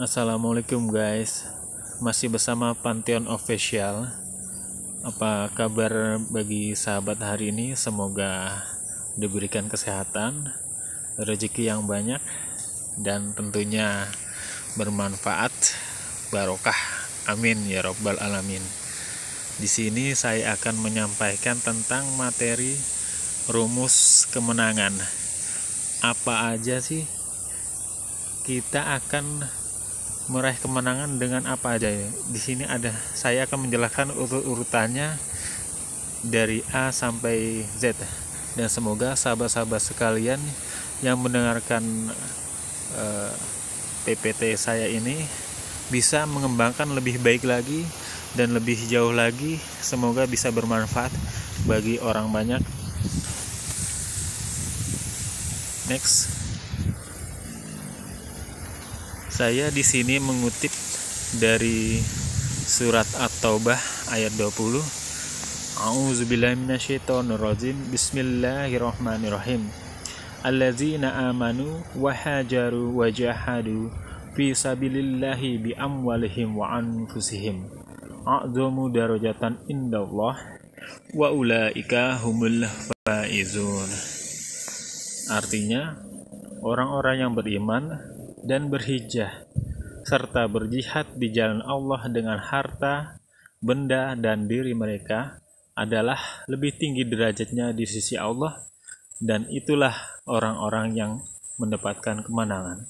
Assalamualaikum guys, masih bersama Pantheon Official. Apa kabar bagi sahabat hari ini? Semoga diberikan kesehatan, rezeki yang banyak, dan tentunya bermanfaat, barokah. Amin ya robbal alamin. Di sini saya akan menyampaikan tentang materi rumus kemenangan. Apa aja sih kita akan meraih kemenangan dengan apa aja ya? Di sini saya akan menjelaskan urutannya dari A sampai Z, dan semoga sahabat-sahabat sekalian yang mendengarkan PPT saya ini bisa mengembangkan lebih baik lagi dan lebih jauh lagi. Semoga bisa bermanfaat bagi orang banyak. Next, saya di sini mengutip dari surat At-Taubah ayat 20. A'udzubillahi minasyaitonirrajim. Bismillahirrahmanirrahim. Allazina amanu wa hajaru wa jahadu fi sabilillahi bi amwalihim wa anfusihim a'dzamu darajatan indallah wa ulaika humul faizun. Artinya, orang-orang yang beriman dan berhijrah serta berjihad di jalan Allah dengan harta, benda, dan diri mereka adalah lebih tinggi derajatnya di sisi Allah, dan itulah orang-orang yang mendapatkan kemenangan.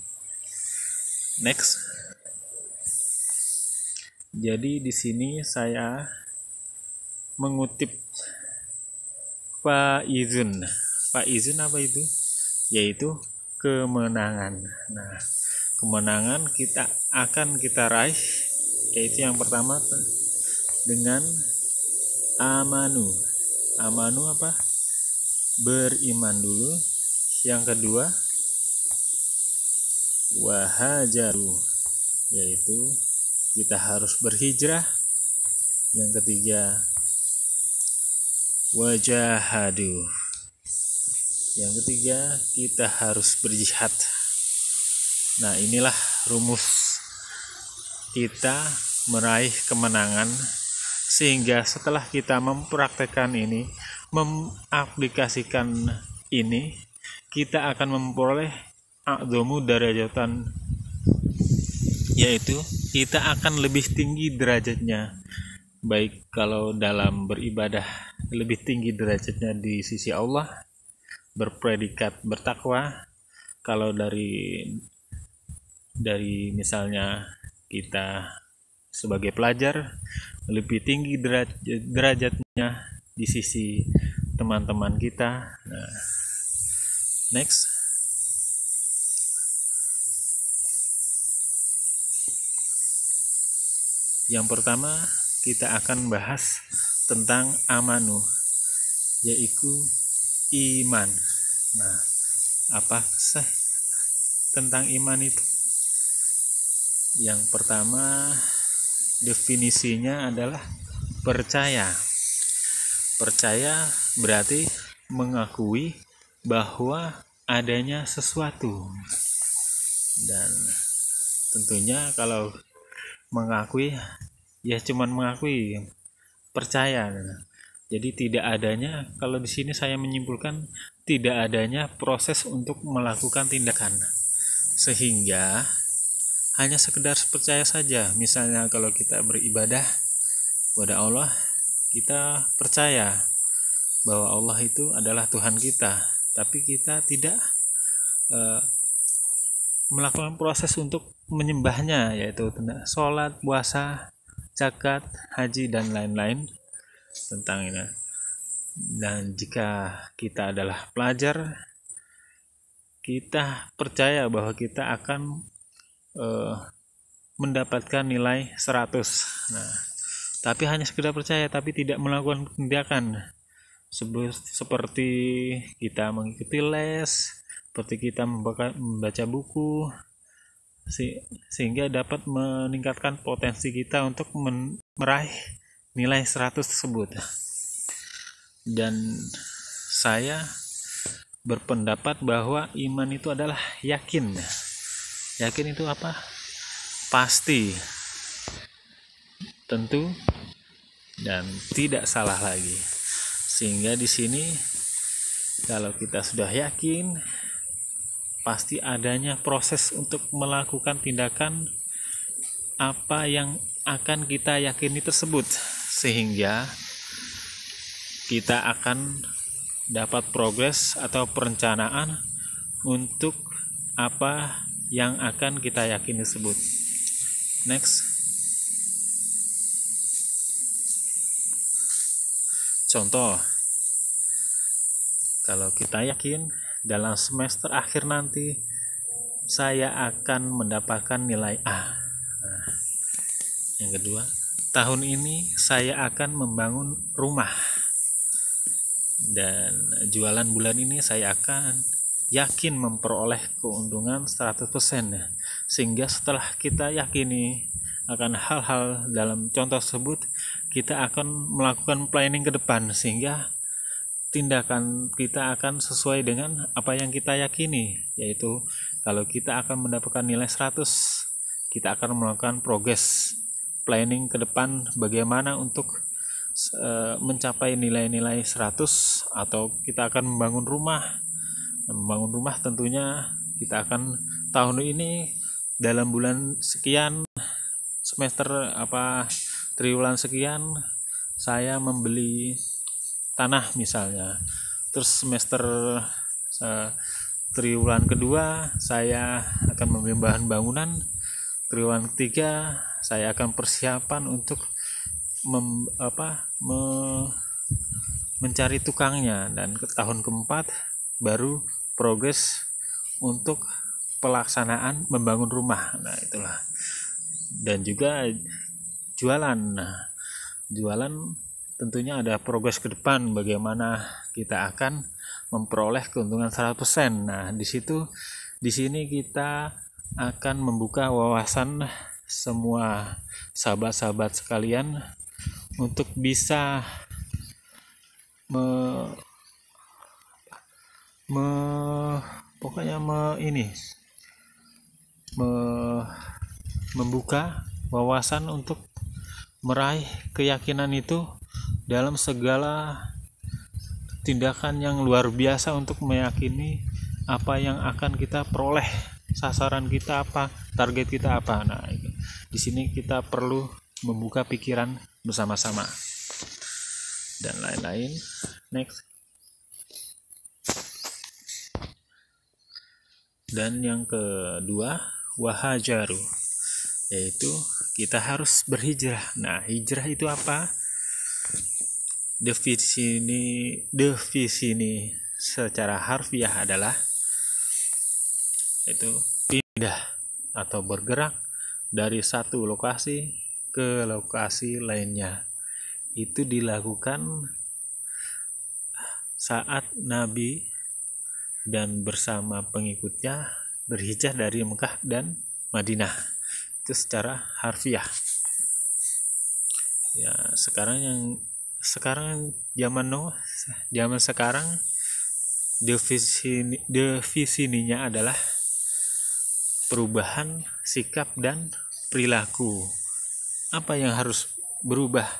Next. Jadi di sini saya mengutip faizun. Faizun apa itu? Yaitu kemenangan. Nah, kemenangan akan kita raih, yaitu yang pertama dengan amanu. Amanu apa? Beriman dulu. Yang kedua wahajaru, yaitu kita harus berhijrah. Yang ketiga wajahadu, yang ketiga kita harus berjihad. Nah, inilah rumus kita meraih kemenangan, sehingga setelah kita mempraktekkan ini, mengaplikasikan ini, kita akan memperoleh a'dzamu darajatan, yaitu kita akan lebih tinggi derajatnya, baik kalau dalam beribadah lebih tinggi derajatnya di sisi Allah, berpredikat bertakwa. Kalau dari misalnya kita sebagai pelajar, lebih tinggi derajatnya di sisi teman-teman kita. Nah, next. Yang pertama kita akan bahas tentang amanu, yaitu iman. Nah, apa sih tentang iman itu? Yang pertama, definisinya adalah percaya. Percaya berarti mengakui bahwa adanya sesuatu. Dan tentunya kalau mengakui, ya cuman mengakui, percaya. Jadi tidak adanya, kalau di sini saya menyimpulkan tidak adanya proses untuk melakukan tindakan, sehingga hanya sekedar percaya saja. Misalnya kalau kita beribadah kepada Allah, kita percaya bahwa Allah itu adalah Tuhan kita, tapi kita tidak melakukan proses untuk menyembahnya, yaitu sholat, puasa, zakat, haji, dan lain-lain tentang ini. Dan jika kita adalah pelajar, kita percaya bahwa kita akan mendapatkan nilai 100. Nah, tapi hanya sekedar percaya, tapi tidak melakukan tindakan, seperti kita mengikuti les, seperti kita membaca buku, sehingga dapat meningkatkan potensi kita untuk meraih nilai 100 tersebut. Dan saya berpendapat bahwa iman itu adalah yakin. Yakin itu apa? pasti, tentu, dan tidak salah lagi. Sehingga di sini kalau kita sudah yakin, pasti adanya proses untuk melakukan tindakan apa yang akan kita yakini tersebut, sehingga kita akan dapat progres atau perencanaan untuk apa yang akan kita yakini tersebut. Next. Contoh, kalau kita yakin dalam semester akhir nanti saya akan mendapatkan nilai A. Nah, yang kedua, tahun ini saya akan membangun rumah. Dan jualan bulan ini saya akan yakin memperoleh keuntungan 100%. Sehingga setelah kita yakini akan hal-hal dalam contoh tersebut, kita akan melakukan planning ke depan, sehingga tindakan kita akan sesuai dengan apa yang kita yakini, yaitu kalau kita akan mendapatkan nilai 100, kita akan melakukan progress planning ke depan bagaimana untuk mencapai nilai-nilai 100, atau kita akan membangun rumah. Membangun rumah tentunya kita akan tahun ini dalam bulan sekian, semester triwulan sekian saya membeli tanah misalnya. Terus semester triwulan kedua saya akan membeli bahan bangunan. Triwulan ketiga saya akan persiapan untuk mencari tukangnya, dan ke tahun keempat baru progres untuk pelaksanaan membangun rumah. Nah, itulah. Dan juga jualan. Nah, jualan tentunya ada progres ke depan bagaimana kita akan memperoleh keuntungan 100%. Nah, di sini kita akan membuka wawasan semua sahabat-sahabat sekalian untuk bisa membuka wawasan untuk meraih keyakinan itu dalam segala tindakan yang luar biasa untuk meyakini apa yang akan kita peroleh, sasaran kita apa, target kita apa. Nah, di sini kita perlu membuka pikiran bersama-sama dan lain-lain. Next. Dan yang kedua, wahajaru, yaitu kita harus berhijrah. Nah, hijrah itu apa? Definisi ini secara harfiah adalah itu pindah atau bergerak dari satu lokasi ke lokasi lainnya. Itu dilakukan saat Nabi dan bersama pengikutnya berhijrah dari Mekah dan Madinah. Itu secara harfiah. Ya, sekarang zaman sekarang definisinya adalah perubahan sikap dan perilaku. Apa yang harus berubah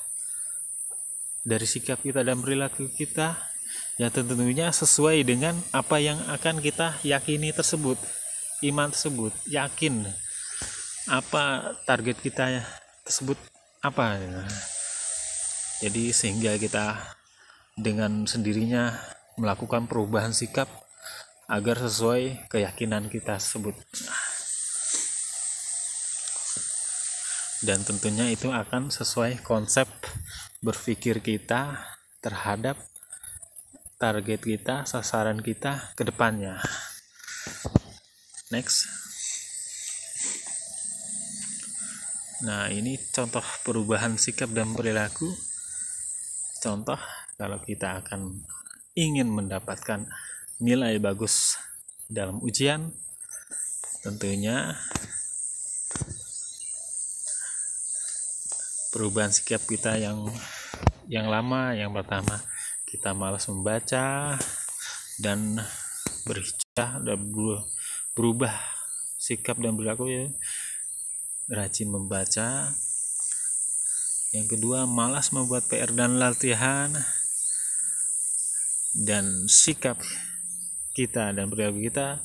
dari sikap kita dan perilaku kita? Ya, tentunya sesuai dengan apa yang akan kita yakini tersebut, iman tersebut, yakin apa target kita tersebut apa. Jadi sehingga kita dengan sendirinya melakukan perubahan sikap agar sesuai keyakinan kita tersebut. Dan tentunya itu akan sesuai konsep berpikir kita terhadap target kita, sasaran kita ke depannya. Next. Nah, ini contoh perubahan sikap dan perilaku. Contoh, kalau kita akan ingin mendapatkan nilai bagus dalam ujian, tentunya perubahan sikap kita yang lama, yang pertama kita malas membaca dan berhijrah dan berubah sikap dan perilaku, ya. rajin membaca. Yang kedua, malas membuat PR dan latihan. Dan sikap kita dan perilaku kita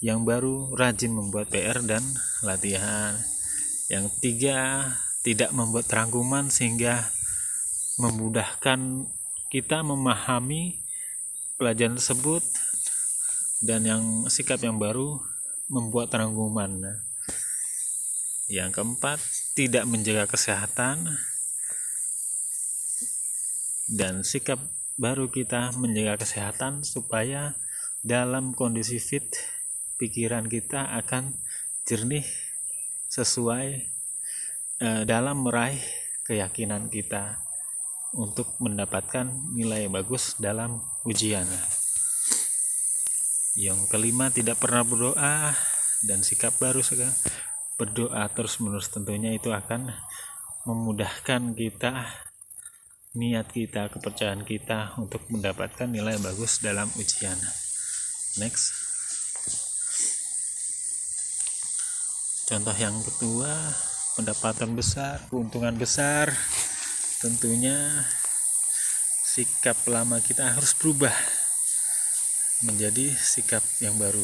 yang baru, rajin membuat PR dan latihan. Yang tiga, tidak membuat rangkuman sehingga memudahkan kita memahami pelajaran tersebut. Dan yang sikap yang baru, membuat rangkuman. Yang keempat, tidak menjaga kesehatan. Dan sikap baru kita menjaga kesehatan supaya dalam kondisi fit, pikiran kita akan jernih sesuai dalam meraih keyakinan kita untuk mendapatkan nilai bagus dalam ujian. Yang kelima, tidak pernah berdoa. Dan sikap baru sekarang, berdoa terus-menerus, tentunya itu akan memudahkan kita, niat kita, kepercayaan kita untuk mendapatkan nilai bagus dalam ujian. Next. Contoh yang kedua, pendapatan besar, keuntungan besar. Tentunya sikap lama kita harus berubah menjadi sikap yang baru.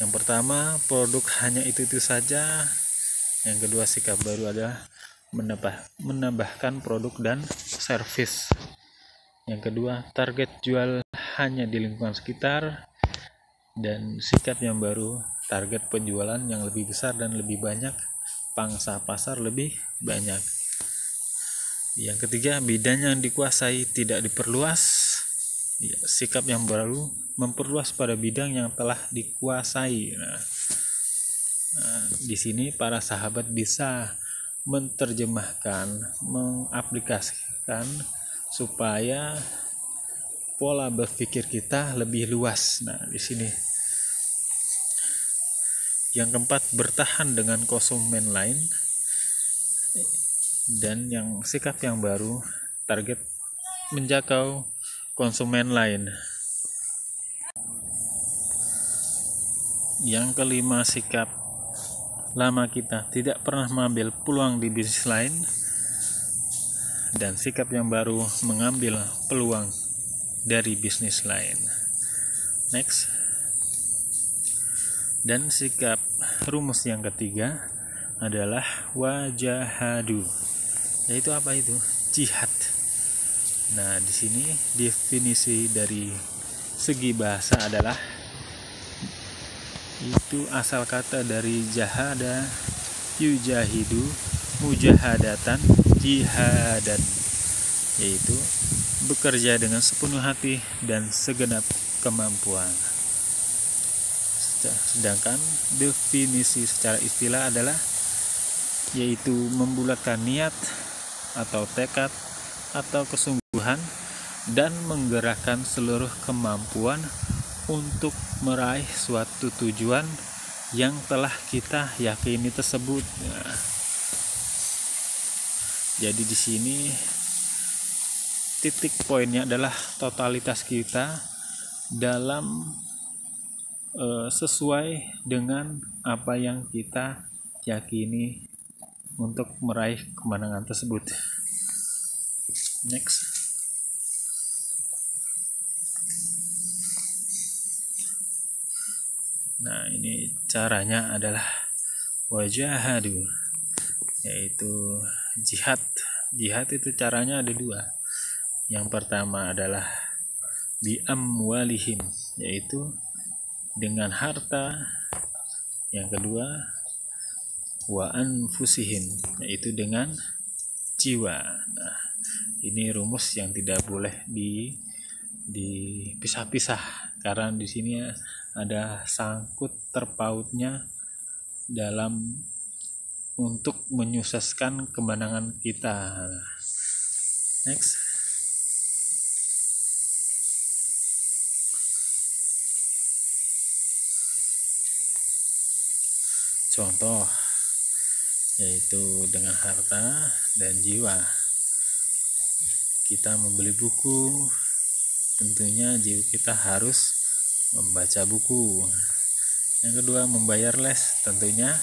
Yang pertama, produk hanya itu saja. Yang kedua, sikap baru adalah menambahkan produk dan servis. Yang kedua, target jual hanya di lingkungan sekitar. Dan sikap yang baru, target penjualan yang lebih besar dan lebih banyak, pangsa pasar lebih banyak. Yang ketiga, bidang yang dikuasai tidak diperluas. Sikap yang baru, memperluas pada bidang yang telah dikuasai. Di sini para sahabat bisa menerjemahkan, mengaplikasikan supaya pola berpikir kita lebih luas. Di sini. Yang keempat, bertahan dengan konsumen lain. Dan yang sikap yang baru, target menjangkau konsumen lain. Yang kelima, sikap lama kita tidak pernah mengambil peluang di bisnis lain. Dan sikap yang baru, mengambil peluang dari bisnis lain. Next. Dan sikap rumus yang ketiga adalah wajahadu. Yaitu apa itu? Jihad. Di sini definisi dari segi bahasa adalah, itu asal kata dari jahada, yujahidu, mujahadatan, jihadan, yaitu bekerja dengan sepenuh hati dan segenap kemampuan. Sedangkan definisi secara istilah adalah, yaitu membulatkan niat atau tekad atau kesungguhan dan menggerakkan seluruh kemampuan untuk meraih suatu tujuan yang telah kita yakini tersebut. Jadi di sini titik poinnya adalah totalitas kita dalam sesuai dengan apa yang kita yakini untuk meraih kemenangan tersebut. Next. Ini caranya adalah wajahadu, yaitu jihad. Jihad itu caranya ada dua. Yang pertama adalah bi'amwalihim, yaitu dengan harta. Yang kedua wa anfusihim, yaitu dengan jiwa. Ini rumus yang tidak boleh dipisah-pisah, karena di sini ada sangkut terpautnya dalam untuk menyukseskan kemenangan kita. Next. Contoh, yaitu dengan harta dan jiwa. Kita membeli buku, tentunya jiwa kita harus membaca buku. Yang kedua, membayar les, tentunya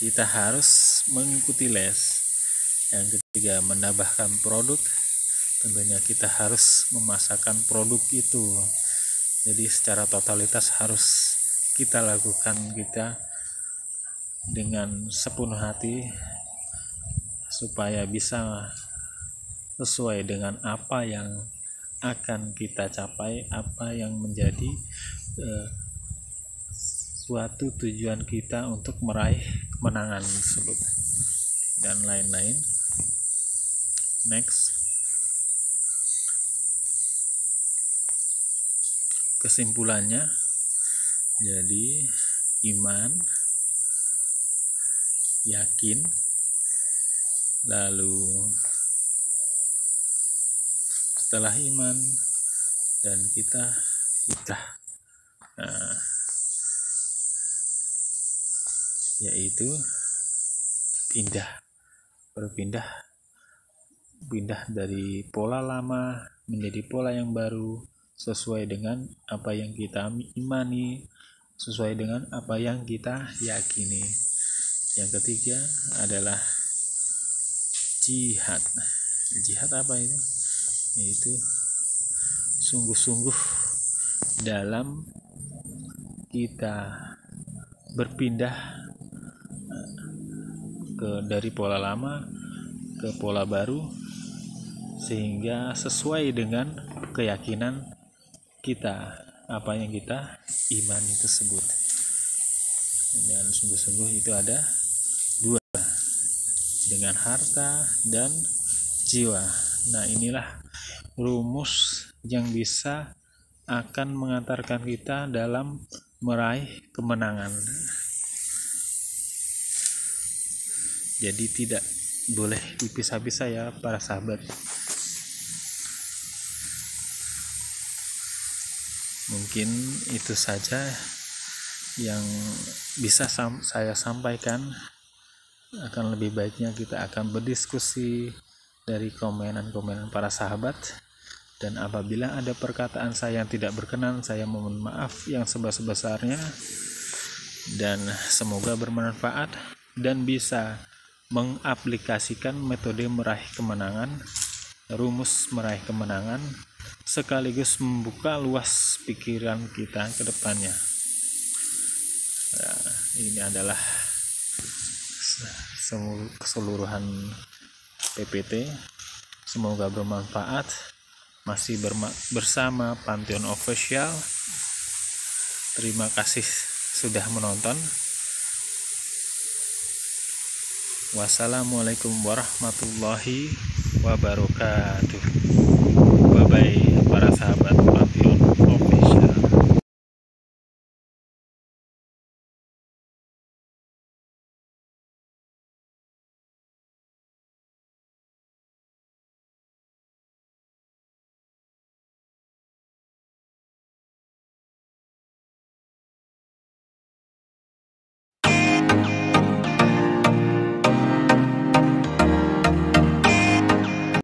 kita harus mengikuti les. Yang ketiga, menambahkan produk. Tentunya kita harus memasarkan produk itu. Jadi secara totalitas harus kita lakukan kita dengan sepenuh hati supaya bisa sesuai dengan apa yang akan kita capai, apa yang menjadi suatu tujuan kita untuk meraih kemenangan tersebut dan lain-lain. Next, kesimpulannya, jadi iman, yakin, lalu setelah iman dan kita hijrah, yaitu berpindah dari pola lama menjadi pola yang baru, sesuai dengan apa yang kita imani, sesuai dengan apa yang kita yakini. Yang ketiga adalah jihad. Jihad apa itu? Yaitu sungguh-sungguh dalam kita berpindah dari pola lama ke pola baru, sehingga sesuai dengan keyakinan kita, apa yang kita imani tersebut. Dan sungguh-sungguh itu ada dua, dengan harta dan jiwa. Nah, inilah rumus yang bisa akan mengantarkan kita dalam meraih kemenangan. Jadi tidak boleh dipisah-pisah ya para sahabat. Mungkin itu saja yang bisa saya sampaikan. Akan lebih baiknya kita akan berdiskusi dari komenan-komenan para sahabat. Dan apabila ada perkataan saya yang tidak berkenan, saya mohon maaf yang sebesar-besarnya. Dan semoga bermanfaat dan bisa mengaplikasikan metode meraih kemenangan, rumus meraih kemenangan, sekaligus membuka luas pikiran kita ke depannya. Nah, ini adalah keseluruhan PPT. Semoga bermanfaat. Masih bersama Pantheon Official. Terima kasih sudah menonton. Wassalamualaikum warahmatullahi wabarakatuh. Bye bye.